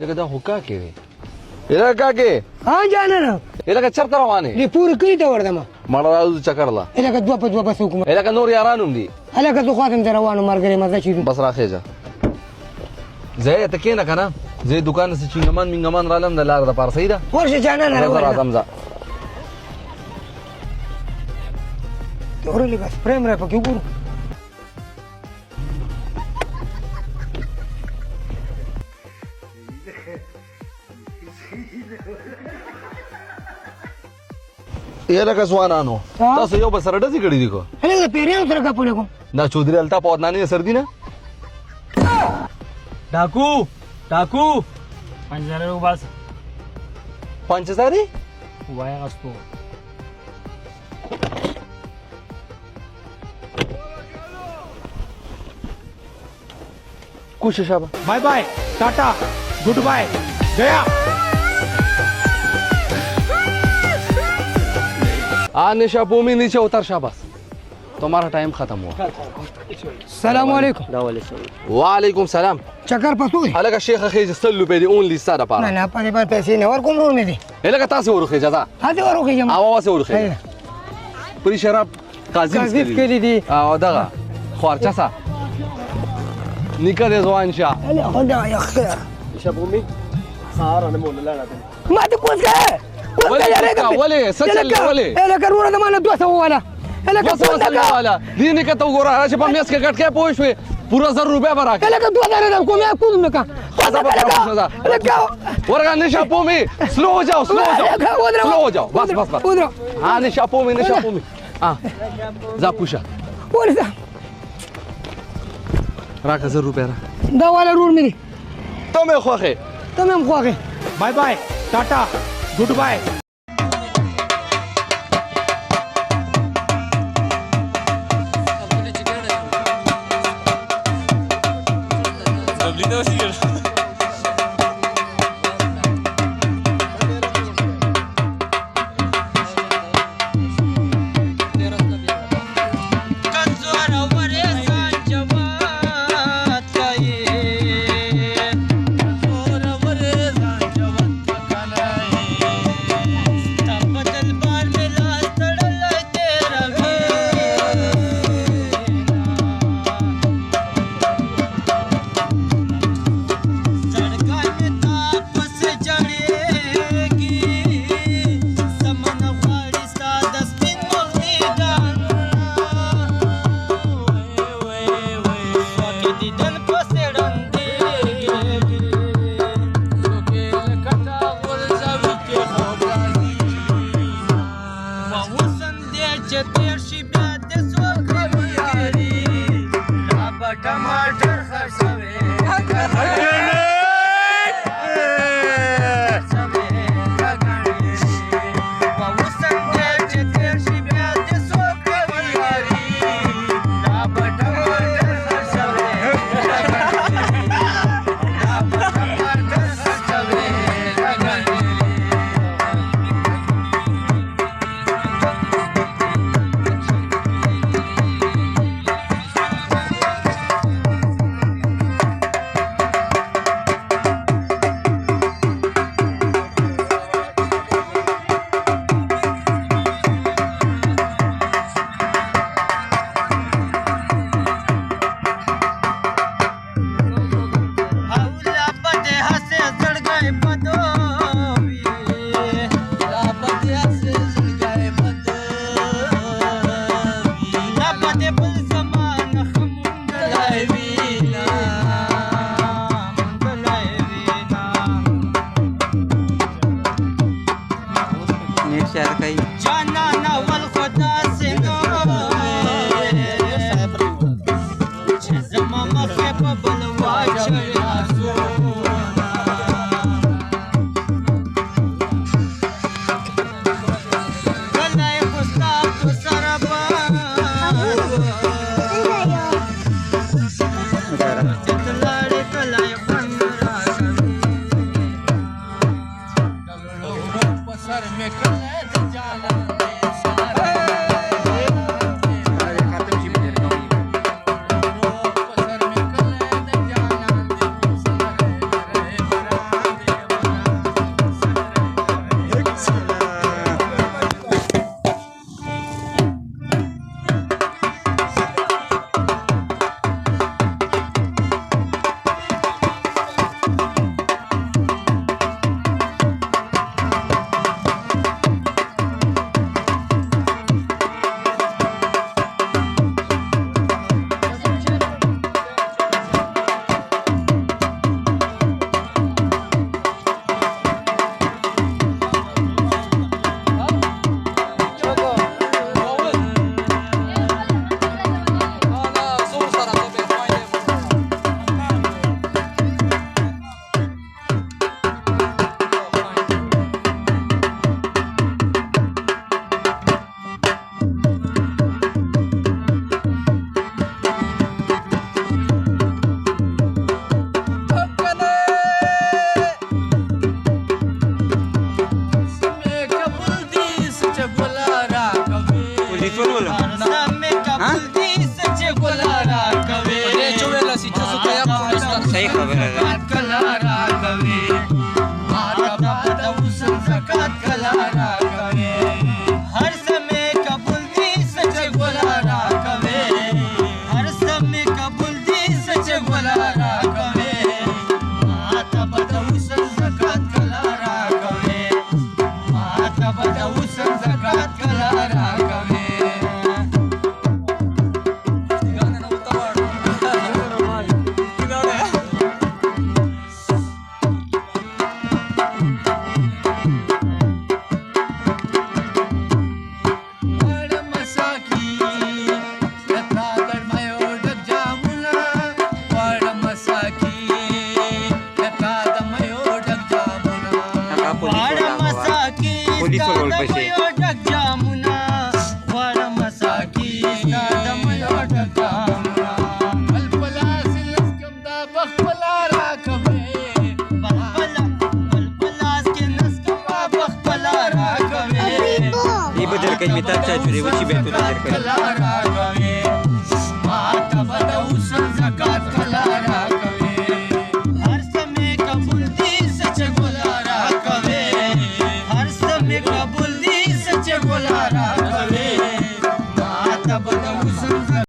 لکه دا خو کاکې دی یاره کاکې ها جانانه لکه چېرته روانې دې پورې کلي ته ورځم مړه راځو چکر له لکه دوه په دوه بس وکړم لکه نور یاران هم دي هلکه زه خوا ته م زه روان وم ملګری مزه چې بس راخېږه ځای ته کښېنه که نه زه یې دوکان نه څه چینګمان مینګمان رالم د لاره دپاره صحیح ده ورشه جانانه زه راځم ځه ورلې بس پریم را پکې وګورو یا لکه ځوانانو تاسو یو بل سره ډزې کړي دي کو هلکه د پیریانو سره ګپونه کوم دا چودري الطاف او عدناني سر دي نه ډاکو ډاکو 5000 وباس 5000 دي وای غستو کوشش ابا bye bye tata goodbye गया निशा भूमि नीचे उतर शाबाश तुम्हारा टाइम खत्म हुआ سلام علیکم वालेकुम सलाम چکر پسو دی هلکه شیخ خېج سلو په دې اونلی ساده نه پاره نه په دې باندې پیسې نه ورکوم ورور مې دي هلکه تاسو ورخه جزا هڅه ورکوم او واسه ورخه پری شراب قاضي کاذب کړي دي او دغه خورچا سا نیکه دې ځوان شه هله خدا یا خیر شبومي سهار انا مولا لا لا ما ته پوښه ولې سچل ولې هلکه ورور د مانه 200 والا هلکه بس وصل والا دې نیکه ته وګوره چې په میس کې کټ کې پوه شوې پورا 1000 روپیا براک هلکه 2000 د کومه کوم نه کا هلکه ورغه نشه پومي سلو हो जाओ स्लो हो जाओ बस बस बस हाँ نشه پومي हाँ जा پوشه ورته راک 1000 روپیا را دا والا ورور مې دي ته مې خوخه ته مې خوخه bye bye tata goodbye police वर पैसे ये बदल कहीं में ताचा जुड़े वो चिबे तो नजर करे